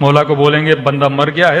مولا کو بولیں گے بندہ مر گیا ہے،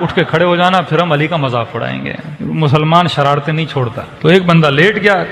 اٹھ کے کھڑے ہو جانا، پھر ہم علی کا مذاق پڑھائیں گے۔ مسلمان شرارتیں نہیں چھوڑتا، تو ایک بندہ لیٹ گیا،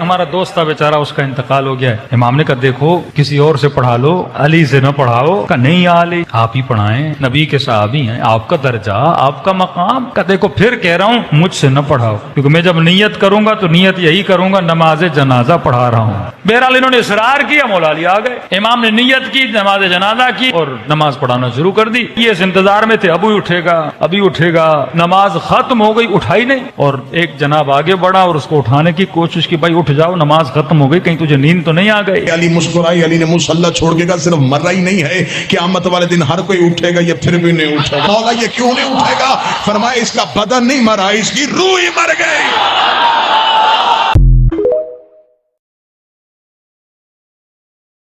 ہمارا دوست تھا بیچارہ، اس کا انتقال ہو گیا ہے۔ امام نے کہا دیکھو کسی اور سے پڑھا لو، علی سے نہ پڑھاؤ۔ کہا نہیں یا علی آپ ہی پڑھائیں، نبی کے صحابی ہیں، آپ کا درجہ، آپ کا مقام۔ کہا دیکھو پھر کہہ رہا ہوں مجھ سے نہ پڑھاؤ، کیونکہ میں جب نیت کروں گا تو نیت یہی کروں گا نماز جنازہ پڑھا رہا ہوں۔ بہرحال انہوں نے اصرار کیا، مولا علی آ گئے، امام نے نیت کی، نماز جنازہ کی اور نماز پڑھانا شروع کر دی۔ یہ اس انتظار میں تھے ابھی اٹھے گا ابھی اٹھے گا، نماز ختم ہو گئی، اٹھائی نہیں، اور ایک جناب آگے بڑھا اور اس کو اٹھانے کی کوشش کی، بھائی اٹھ جاؤ نماز ختم ہو گئی، کہیں تجھے نیند تو نہیں آ گئی؟ علی مسکرائی، علی نے مصلی چھوڑ کے کہا صرف مرا ہی نہیں ہے، قیامت والے دن ہر کوئی اٹھے گا، یہ پھر بھی نہیں اٹھے گا۔ مولا یہ کیوں نہیں اٹھے گا؟ فرمایا اس کا بدن نہیں مرا، اس کی روح ہی مر گئی۔